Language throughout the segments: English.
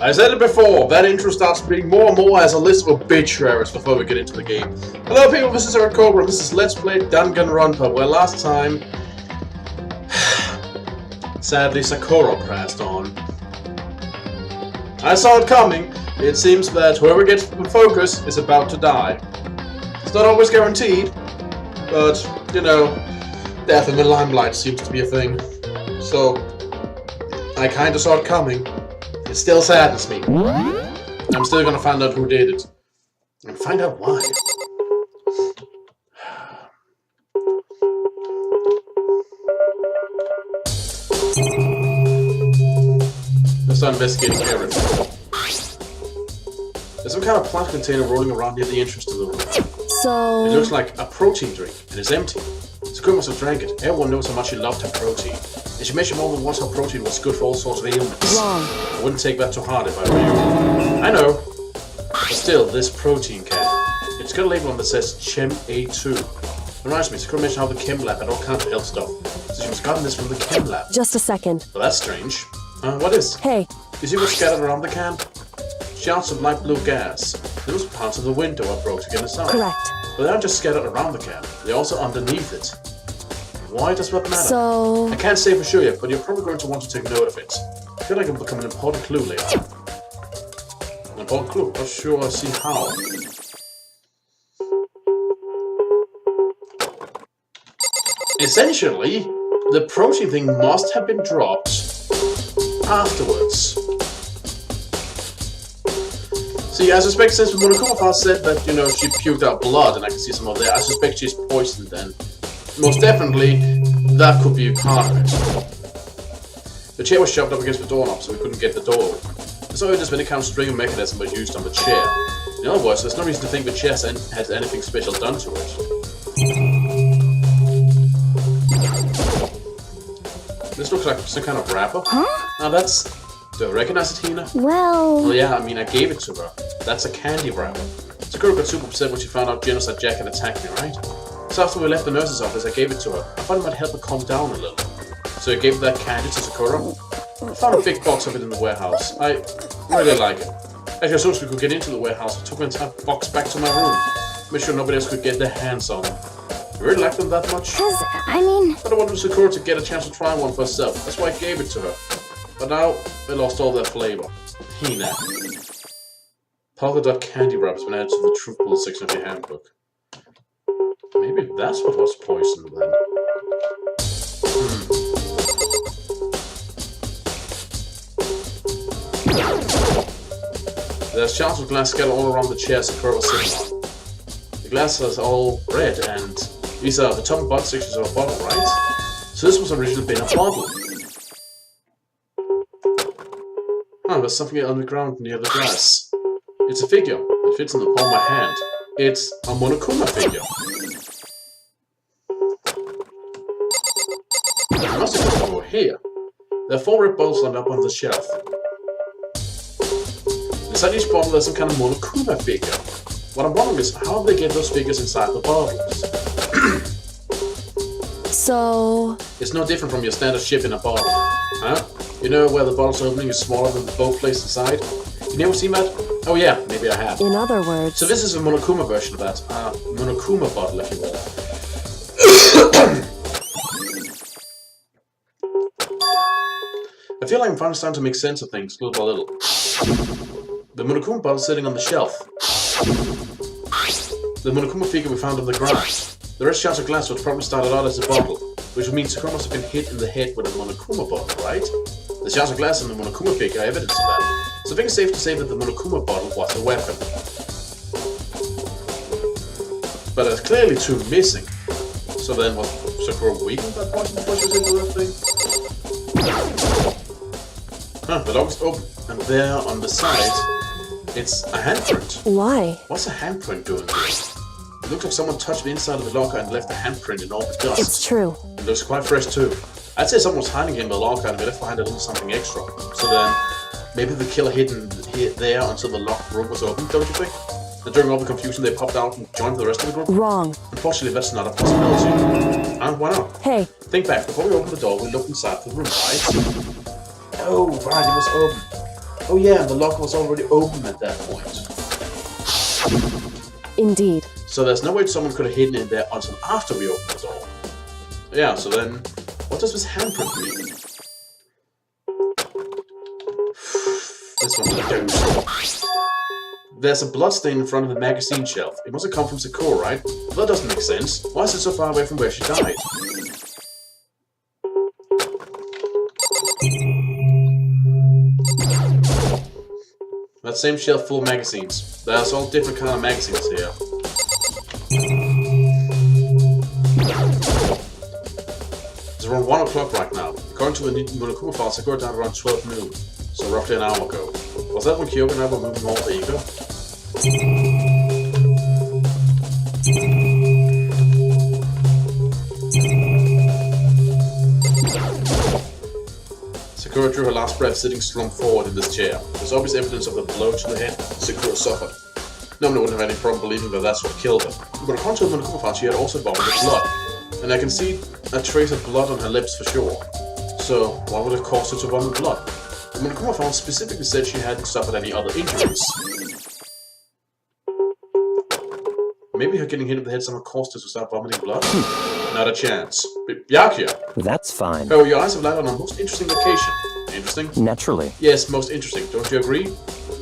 I said it before, that intro starts being more and more as a list of obituaries before we get into the game. Hello people, this is Eric Cobra, and this is Let's Play Danganronpa, where last time, sadly Sakura passed on. I saw it coming. It seems that whoever gets the focus is about to die. It's not always guaranteed, but, you know, death in the limelight seems to be a thing. So, I kinda saw it coming. It still saddens me. I'm still gonna find out who did it. And find out why. Let's start investigating everything. There's some kind of plant container rolling around near the entrance to the room. So... It looks like a protein drink, and it's empty. Sakura must have drank it. Everyone knows how much she loved her protein. And she mentioned more than once how protein was good for all sorts of ailments. Wrong. I wouldn't take that too hard if I were you. I know. But still, this protein can. It's got a label on that says Chem A2. Reminds me, Sakura mentioned how the Chem Lab had all kinds of health stuff. So she was gotten this from the Chem Lab. Just a second. Well, that's strange. What is? Hey. You see what's scattered around the can? Shards of light blue gas. Those parts of the window I broke to get inside. Correct. But they aren't just scattered around the can. They're also underneath it. Why does that matter? So... I can't say for sure yet, but you're probably going to want to take note of it. I feel like it'll become an important clue later. An important clue? Not sure I see how. Essentially, the protein thing must have been dropped afterwards. See, I suspect since the Monokuma said that, you know, she puked out blood, and I can see some of there, I suspect she's poisoned then. Most definitely, that could be part of it. The chair was shoved up against the doorknob, so we couldn't get the door open. There's no evidence of any kind of string mechanism was used on the chair. In other words, there's no reason to think the chair had anything special done to it. This looks like some kind of wrapper. Huh? Now that's... Do I recognize it, Hina? Well... Yeah, I mean, I gave it to her. That's a candy wrapper. Sakura got super upset when she found out Genocide Jack had attacked me, right? So after we left the nurse's office, I gave it to her. I thought it might help her calm down a little. So I gave that candy to Sakura. I found a big box of it in the warehouse. I really like it. Actually, as soon as we could get into the warehouse, I took the entire box back to my room. Made sure nobody else could get their hands on them. You really like them that much? I mean... But I wanted Sakura to get a chance to try one for herself. That's why I gave it to her. But now, they lost all their flavor. Hina. Polka dot candy wrap has been added to the truth bullet section of your handbook. Maybe that's what was poisoned then. There's shards of glass scattered all around the chair Sakura was sitting on. The glass is all red, and these are the top and bottom sections of a bottle, right? So this was originally been a bottle. There's something on the ground near the glass. It's a figure. It fits in the palm of my hand. It's a Monokuma figure. I must have come over here. There are 4 red bottles lined up on the shelf. Inside each bottle there's some kind of Monokuma figure. What I'm wondering is, how do they get those figures inside the bottles? So... It's no different from your standard ship in a bottle. Huh? You know where the bottle's opening is smaller than the boat placed inside? You never seen that? Oh yeah, maybe I have. In other words... So this is a Monokuma version of that. Monokuma bottle, if you will. I feel like I'm finally starting to make sense of things, little by little. The Monokuma bottle sitting on the shelf. The Monokuma figure we found on the ground. The red shards of glass which probably started out as a bottle, which would mean Sakura must have been hit in the head with a Monokuma bottle, right? The shards of glass and the Monokuma figure are evidence of that. So I think it's safe to say that the Monokuma bottle was a weapon. But there's clearly 2 missing. So then was Sakura weak at that point before she was into that thing? The lock is open, and there on the side, it's a handprint. Why? What's a handprint doing here? It looks like someone touched the inside of the locker and left a handprint in all the dust. It's true. It looks quite fresh too. I'd say someone was hiding in the locker and they left behind a little something extra. So then, maybe the killer hid there until the locked room was open, don't you think? And during all the confusion they popped out and joined the rest of the group? Wrong. Unfortunately, that's not a possibility. And why not? Hey. Think back, before we opened the door, we looked inside the room, right? Oh, right, it was open. Oh yeah, the lock was already open at that point. Indeed. So there's no way someone could have hidden in there until after we opened the door. Yeah, so then, what does this handprint mean? This one's a dose. There's a blood stain in front of the magazine shelf. It must have come from Sakura, right? Well, that doesn't make sense. Why is it so far away from where she died? That same shelf full of magazines. There's all different kind of magazines here. It's around 1 o'clock right now. According to the Monokuma file, Sakura died around 12 noon. So roughly an hour ago. Was that when Kyoga and I were moving all the ego? Sakura drew her last breath sitting slumped forward in this chair. There's obvious evidence of the blow to the head Sakura suffered. Normally wouldn't have any problem believing that that's what killed her. But according to the Monokuma file, she had also vomited blood. And I can see a trace of blood on her lips for sure. So, what would have caused her to vomit blood? The Monokuma file specifically said she hadn't suffered any other injuries. Maybe her getting hit in the head somehow caused her to start vomiting blood? Not a chance. Byakuya! That's fine. Oh, your eyes have landed on a most interesting location. Interesting? Naturally. Yes, most interesting. Don't you agree?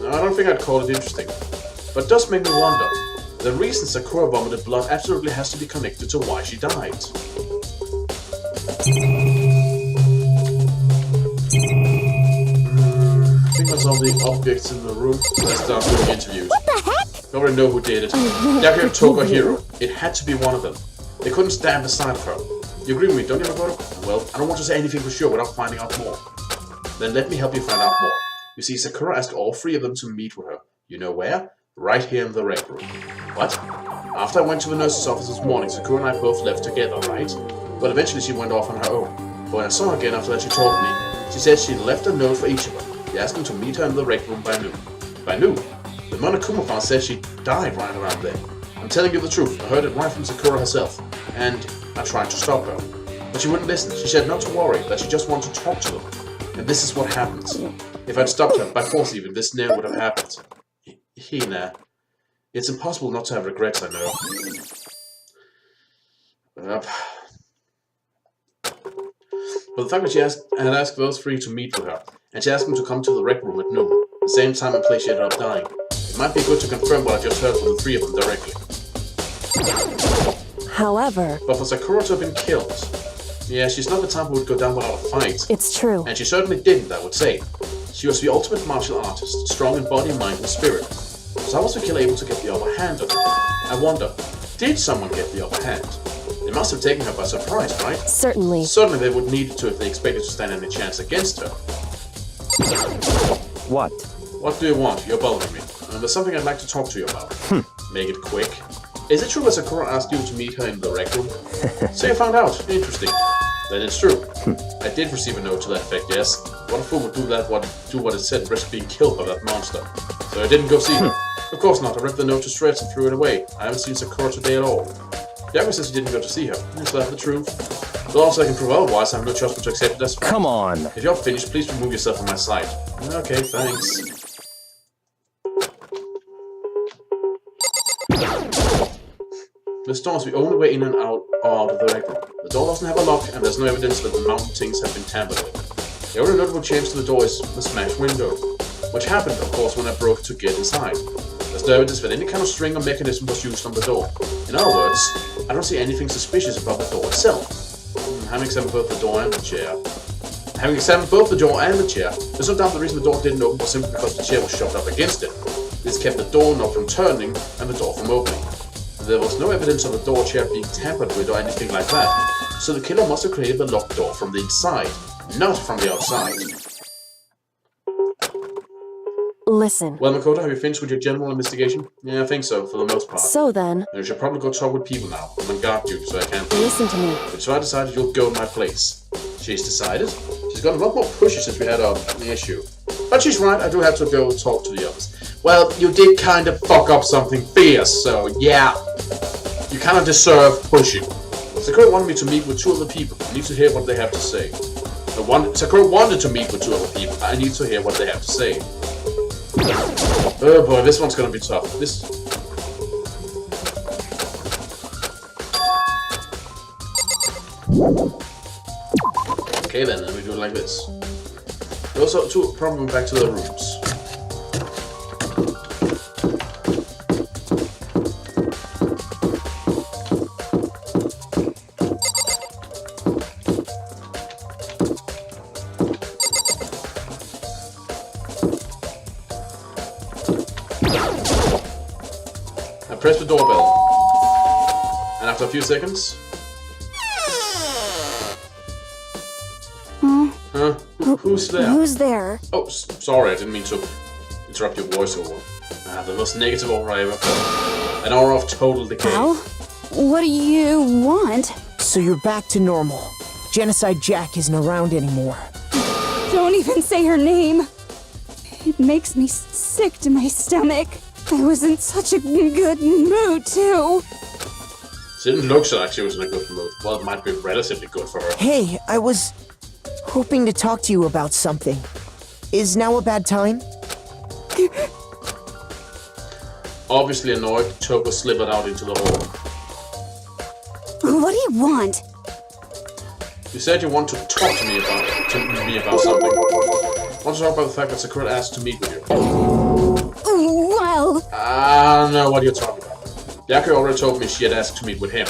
No, I don't think I'd call it interesting. But it does make me wonder. The reason Sakura vomited blood absolutely has to be connected to why she died. I think that's all the objects in the room. Let's start doing interviews. What the heck? I already know who did it. Byakuya took a hero. It had to be one of them. They couldn't stand beside her. You agree with me, don't you, Makoto? Well, I don't want to say anything for sure without finding out more. Then let me help you find out more. You see, Sakura asked all three of them to meet with her. You know where? Right here in the rec room. What? After I went to the nurse's office this morning, Sakura and I both left together, right? But eventually she went off on her own. But when I saw her again after that, she told me. She said she left a note for each of them. She asked them to meet her in the rec room by noon. By noon? The Monokuma fan said she died right around there. I'm telling you the truth. I heard it right from Sakura herself. And I tried to stop her. But she wouldn't listen. She said not to worry, that she just wanted to talk to them. And this is what happened. If I'd stopped her, by force even, this never would have happened. Hina. It's impossible not to have regrets, I know. But the fact that she had asked those three to meet with her, and she asked them to come to the rec room at noon, the same time and place she ended up dying, it might be good to confirm what I just heard from the three of them directly. However... But for Sakura to have been killed... Yeah, she's not the type who would go down without a fight. It's true. And she certainly didn't, I would say. She was the ultimate martial artist, strong in body, mind, and spirit. So how was the killer able to get the upper hand on her? I wonder, did someone get the upper hand? They must have taken her by surprise, right? Certainly. Certainly they would need to if they expected to stand any chance against her. What? What do you want? You're bothering me. There's something I'd like to talk to you about. Make it quick. Is it true that Sakura asked you to meet her in the rec room? So you found out. Interesting. Then it's true. I did receive a note to that effect, yes. What fool would do what it said and risk being killed by that monster? So I didn't go see her. Of course not. I ripped the note to shreds and threw it away. I haven't seen Sakura today at all. Byakuya says you didn't go to see her. Is that the truth? Well, also I can prove otherwise. I have no choice but to accept it as fact. Come on. If you're finished, please remove yourself from my sight. Okay, thanks. The store is the only way in and out of the rec room. The door doesn't have a lock, and there's no evidence that the mountain things have been tampered with. The only notable change to the door is the smashed window, which happened, of course, when I broke to get inside. There's no evidence that any kind of string or mechanism was used on the door. In other words, I don't see anything suspicious about the door itself. Having examined both the door and the chair, there's no doubt the reason the door didn't open was simply because the chair was shoved up against it. This kept the door knob from turning and the door from opening. There was no evidence of the door chair being tampered with or anything like that, so the killer must have created the locked door from the inside, not from the outside. Listen. Well, Makoto, have you finished with your general investigation? Yeah, I think so, for the most part. So then... You should probably go talk with people now. I'm on guard duty, so I can't... Listen to me. But so I decided you'll go in my place. She's decided? She's got a lot more pushy since we had an issue. But she's right, I do have to go talk to the others. Well, you did kind of fuck up something fierce, so yeah. You kind of deserve pushing. Sakura wanted me to meet with two other people. I need to hear what they have to say. Sakura wanted to meet with two other people. I need to hear what they have to say. Oh boy, this one's gonna be tough. Okay then we do it like this. We also probably back to the rooms. I press the doorbell, and after a few seconds... Huh? Who's there? Who's there? Oh, sorry, I didn't mean to interrupt your voiceover. The most negative aura ever. An aura of total decay. Al? What do you want? So you're back to normal. Genocide Jack isn't around anymore. Don't even say her name. It makes me sick to my stomach. I was in such a good mood, too. She didn't look like she was in a good mood. Well, it might be relatively good for her. Hey, I was hoping to talk to you about something. Is now a bad time? Obviously annoyed, Toko slithered out into the hall. What do you want? You said you want to talk to me about something. Want to talk about the fact that Sakura asked to meet with you? Well... I don't know what you're talking about. Yaku already told me she had asked to meet with him.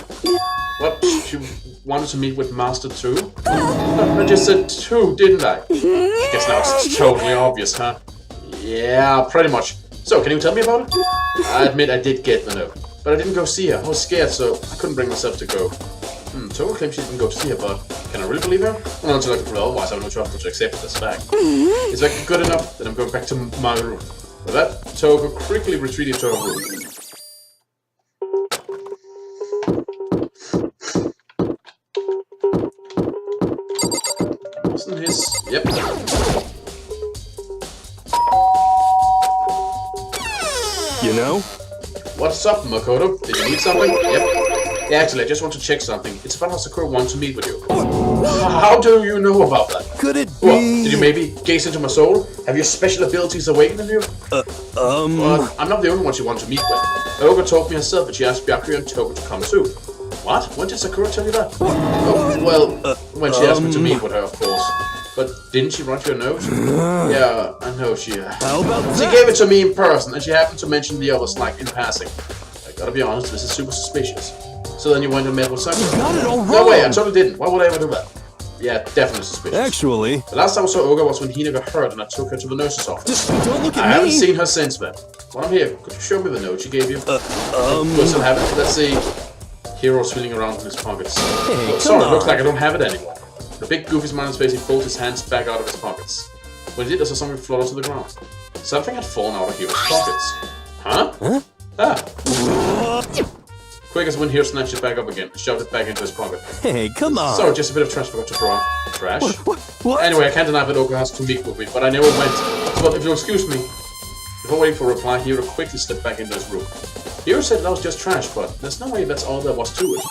What? She wanted to meet with Master 2? I just said 2, didn't I? Guess now it's totally obvious, huh? Yeah, pretty much. So, can you tell me about it? I admit I did get the note, but I didn't go see her. I was scared, so I couldn't bring myself to go. Toko claims she didn't go to see her, but can I really believe her? Well, not until I can prove otherwise, I have no choice but to accept it as fact. Is that good enough? Then I'm going back to my room. With that, Toko quickly retreated to her room. Wasn't his... Yep. You know? What's up, Makoto? Did you need something? Yep. Yeah, actually, I just want to check something. It's about how Sakura wants to meet with you. How do you know about that? Could it be... What? Did you maybe gaze into my soul? Have your special abilities awakened in you? Well, I'm not the only one she wants to meet with. Oga told me herself that she asked Byakuya and Toko to come too. What? When did Sakura tell you that? Oh, well, when she asked me to meet with her, of course. But didn't she write you a note? Yeah, I know she... How about that? She gave it to me in person, and she happened to mention the others, like, in passing. I gotta be honest, this is super suspicious. So then you went and met with Sakura? You got it all wrong! No way, I totally didn't. Why would I ever do that? Yeah, definitely suspicious. Actually... The last time I saw Oga was when Hina got hurt and I took her to the nurse's office. Just don't look at I me! haven't seen her since then. While I'm here, could you show me the note she gave you? We'll still have it. Let's see. Hero's feeling around in his pockets. Hey, Oh, sorry, come looks on. like I don't have it anymore. The big goofy smile on his face, he pulled his hands back out of his pockets. When he did, I saw something flutter to the ground. Something had fallen out of Hero's pockets. Huh? Huh? Ah. Quick as wind, Hero snatched it back up again and shoved it back into his pocket. Hey, come on! Sorry, just a bit of trash forgot to throw out. Trash? What? Anyway, I can't deny that Oka has to meet with me, but I never went. So if you'll excuse me. Before waiting for a reply, Hero quickly slipped back into his room. Hero said that was just trash, but there's no way that's all there was to it.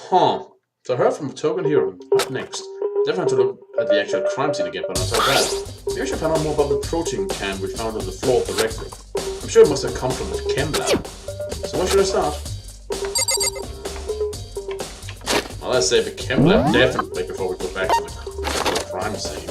Huh. So I heard from Toko and Hero. What next? Definitely have to look at the actual crime scene again, but not so bad. Maybe I should find out more about the protein can we found on the floor of the rec room. I'm sure it must have come from the chem lab. So where should I start? Well, let's say the chem lab definitely before we go back to the crime scene.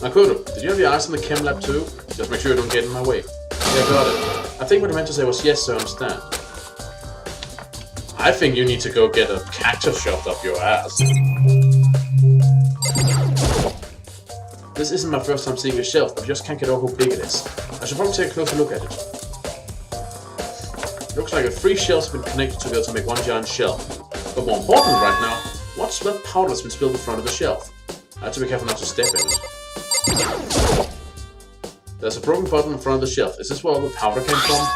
Makoto, did you have your eyes on the chem lab too? Just make sure you don't get in my way. Yeah, got it. I think what I meant to say was yes, sir, I understand. I think you need to go get a cactus shoved up your ass. This isn't my first time seeing a shelf, but I just can't get over how big it is. I should probably take a closer look at it. Looks like 3 shelves have been connected together to make one giant shelf. But more important right now, what's that powder that's been spilled in front of the shelf? I have to be careful not to step in it. There's a broken bottle in front of the shelf. Is this where all the powder came from?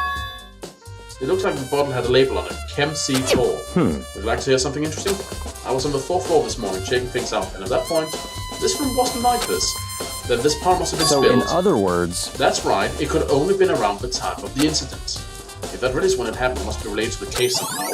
It looks like the bottle had a label on it. Chem C4. Would you like to hear something interesting? I was on the 4th floor this morning checking things out, and at that point, this room wasn't like this. Then this part must have been So, spilled. in other words, That's right, it could only been around the time of the incident. If that really is when it happened, it must be related to the case somehow.